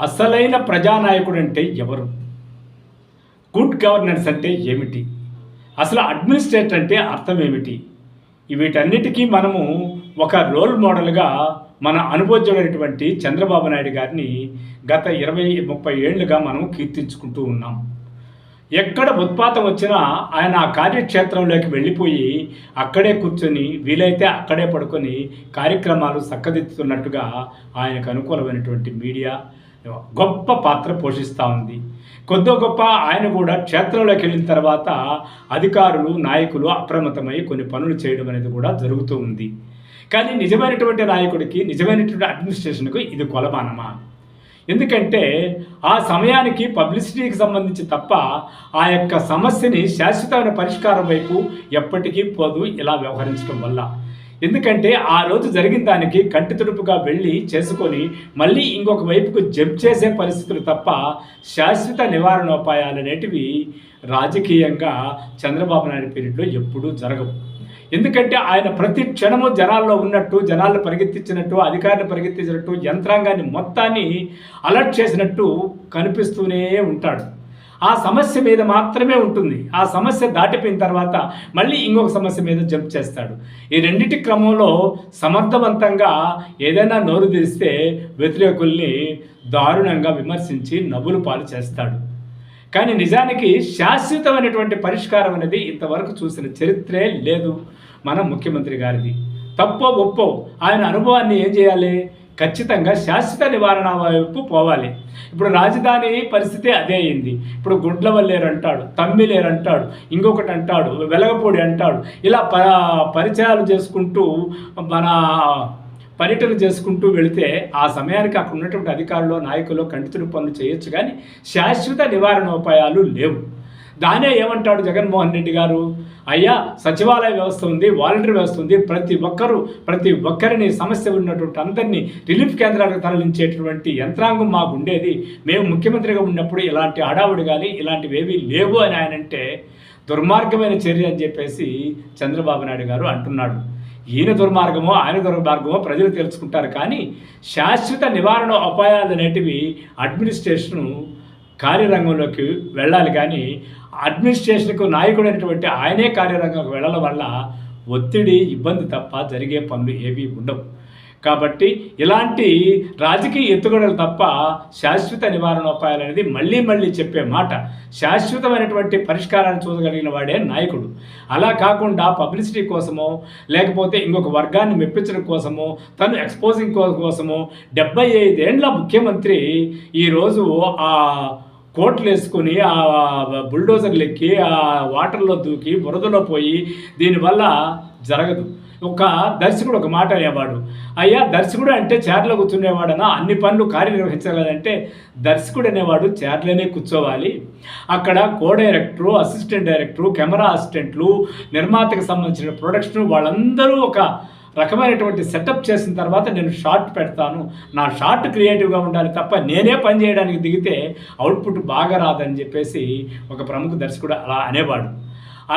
అసలైన ప్రజానాయకుడు అంటే ఎవరు? గుడ్ గవర్నెన్స్ అంటే ఏమిటి? అసలు అడ్మినిస్ట్రేటర్ అంటే అర్థం ఏమిటి? వీటన్నిటికీ మనము ఒక రోల్ మోడల్గా మన అనుభవజ్ఞుడైనటువంటి చంద్రబాబు నాయుడు గారిని గత 20-30 ఏళ్లుగా మనం కీర్తించుకుంటూ ఉన్నాం. ఎక్కడ ఉత్పాతం వచ్చినా ఆయన ఆ కార్యక్షేత్రంలోకి వెళ్ళిపోయి అక్కడే కూర్చొని వీలైతే అక్కడే పడుకొని కార్యక్రమాలు చక్కదిద్దుతున్నట్టుగా ఆయనకు అనుకూలమైనటువంటి మీడియా గొప్ప పాత్ర పోషిస్తూ ఉంది. కొద్దో గొప్ప ఆయన కూడా క్షేత్రంలోకి వెళ్ళిన తర్వాత అధికారులు నాయకులు అప్రమత్తమై కొన్ని పనులు చేయడం అనేది కూడా జరుగుతూ ఉంది. కానీ నిజమైనటువంటి నాయకుడికి నిజమైనటువంటి అడ్మినిస్ట్రేషన్కు ఇది కొలమానమా? ఎందుకంటే ఆ సమయానికి పబ్లిసిటీకి సంబంధించి తప్ప ఆ యొక్క సమస్యని శాశ్వతమైన పరిష్కారం వైపు ఎప్పటికీ పోదు ఇలా వ్యవహరించడం వల్ల. ఎందుకంటే ఆ రోజు జరిగిన దానికి కంటి తుడుపుగా వెళ్ళి చేసుకొని మళ్ళీ ఇంకొక వైపుకు జంప్ చేసే పరిస్థితులు తప్ప శాశ్వత నివారణోపాయాలు అనేటివి రాజకీయంగా చంద్రబాబు నాయుడు పీరియడ్లో ఎప్పుడూ జరగవు. ఎందుకంటే ఆయన ప్రతి క్షణము జనాల్లో ఉన్నట్టు, జనాలను పరిగెత్తించినట్టు, అధికారులను పరిగెత్తించినట్టు, యంత్రాంగాన్ని మొత్తాన్ని అలర్ట్ చేసినట్టు కనిపిస్తూనే ఉంటాడు. ఆ సమస్య మీద మాత్రమే ఉంటుంది. ఆ సమస్య దాటిపోయిన తర్వాత మళ్ళీ ఇంకొక సమస్య మీద జంప్ చేస్తాడు. ఈ రెండింటి క్రమంలో సమర్థవంతంగా ఏదైనా నోరు తెరిస్తే వ్యతిరేకుల్ని దారుణంగా విమర్శించి నవ్వులు పాలు చేస్తాడు. కానీ నిజానికి శాశ్వతమైనటువంటి పరిష్కారం అనేది ఇంతవరకు చూసిన చరిత్రే లేదు మన ముఖ్యమంత్రి గారిది. తప్పో ఒప్పో ఆయన అనుభవాన్ని ఏం చేయాలి? ఖచ్చితంగా శాశ్వత నివారణ వైపు పోవాలి. ఇప్పుడు రాజధాని పరిస్థితి అదే అయింది. ఇప్పుడు గుండ్లవల్లేరు అంటాడు, తమ్మిలేరు అంటాడు, ఇంకొకటి అంటాడు, వెలగపూడి అంటాడు. ఇలా పరిచయాలు చేసుకుంటూ మన పర్యటన చేసుకుంటూ వెళితే ఆ సమయానికి అక్కడ ఉన్నటువంటి అధికారులు నాయకులు కంటితుడు పనులు చేయొచ్చు, కానీ శాశ్వత నివారణోపాయాలు లేవు. దానే ఏమంటాడు జగన్మోహన్ రెడ్డి గారు? అయ్యా, సచివాలయ వ్యవస్థ ఉంది, వాలంటీర్ వ్యవస్థ ఉంది, ప్రతి ఒక్కరిని సమస్య ఉన్నటువంటి అందరినీ రిలీఫ్ కేంద్రాలకు తరలించేటటువంటి యంత్రాంగం మాకు ఉండేది. మేము ముఖ్యమంత్రిగా ఉన్నప్పుడు ఇలాంటి హడావుడి కానీ ఇలాంటివి ఏవీ లేవు అని ఆయన అంటే దుర్మార్గమైన చర్య అని చెప్పేసి చంద్రబాబు నాయుడు గారు అంటున్నాడు. ఈయన దుర్మార్గమో ఆయన దుర్మార్గమో ప్రజలు తెలుసుకుంటారు, కానీ శాశ్వత నివారణ ఉపాయాలు అనేటివి అడ్మినిస్ట్రేషను కార్యరంగంలోకి వెళ్ళాలి. కానీ అడ్మినిస్ట్రేషన్కు నాయకుడు అనేటువంటి ఆయనే కార్యరంగంలోకి వెళ్ళడం వల్ల ఒత్తిడి, ఇబ్బంది తప్ప జరిగే పనులు ఏవి ఉండవు. కాబట్టి ఇలాంటి రాజకీయ ఎత్తుగడలు తప్ప శాశ్వత నివారణోపాయాలు అనేది మళ్ళీ చెప్పే మాట. శాశ్వతమైనటువంటి పరిష్కారాన్ని చూడగలిగిన వాడే నాయకుడు. అలా కాకుండా పబ్లిసిటీ కోసమో లేకపోతే ఇంకొక వర్గాన్ని మెప్పించడం కోసమో తను ఎక్స్పోజింగ్ కోసమో 75 ఏండ్ల ముఖ్యమంత్రి ఈరోజు ఆ కోట్లు వేసుకుని ఆ బుల్డోజర్లు ఎక్కి ఆ వాటర్లో దూకి బురదలో పోయి దీనివల్ల జరగదు. ఒక దర్శకుడు ఒక మాట అనేవాడు, అయ్యా దర్శకుడు అంటే చైర్లో కూర్చునేవాడనా, అన్ని పనులు కార్యనిర్వహించగలదంటే దర్శకుడు అనేవాడు చైర్లోనే కూర్చోవాలి. అక్కడ కో డైరెక్టరు, అసిస్టెంట్ డైరెక్టరు, కెమెరా అసిస్టెంట్లు, నిర్మాతకు సంబంధించిన ప్రొడక్షన్ వాళ్ళందరూ ఒక రకమైనటువంటి సెటప్ చేసిన తర్వాత నేను షార్ట్ పెడతాను, నా షార్ట్ క్రియేటివ్గా ఉండాలి తప్ప నేనే పని చేయడానికి దిగితే అవుట్పుట్ బాగా రాదని చెప్పేసి ఒక ప్రముఖ దర్శకుడు అలా అనేవాడు.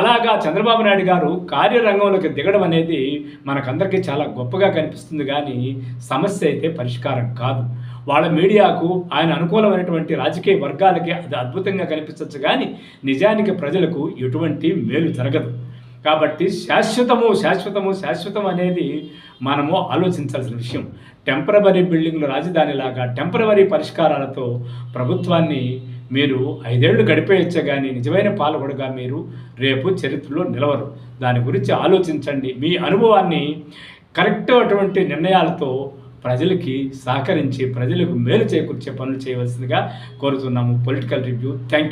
అలాగా చంద్రబాబు నాయుడు గారు కార్యరంగంలోకి దిగడం అనేది మనకందరికీ చాలా గొప్పగా కనిపిస్తుంది, కానీ సమస్య అయితే పరిష్కారం కాదు. వాళ్ళ మీడియాకు ఆయన అనుకూలమైనటువంటి రాజకీయ వర్గాలకి అది అద్భుతంగా కనిపించవచ్చు, కానీ నిజానికి ప్రజలకు ఎటువంటి మేలు జరగదు. కాబట్టి శాశ్వతం అనేది మనము ఆలోచించాల్సిన విషయం. టెంపరవరీ బిల్డింగ్లు రాజధానిలాగా టెంపరవరీ పరిష్కారాలతో ప్రభుత్వాన్ని మీరు 5 ఏళ్ళు గడిపేయచ్చే, కానీ నిజమైన పాలకుడుగా మీరు రేపు చరిత్రలో నిలవరు. దాని గురించి ఆలోచించండి. మీ అనుభవాన్ని కరెక్ట్ అటువంటి నిర్ణయాలతో ప్రజలకి సహకరించి ప్రజలకు మేలు చేకూర్చే పనులు చేయవలసిందిగా కోరుతున్నాము. Political review. Thank you.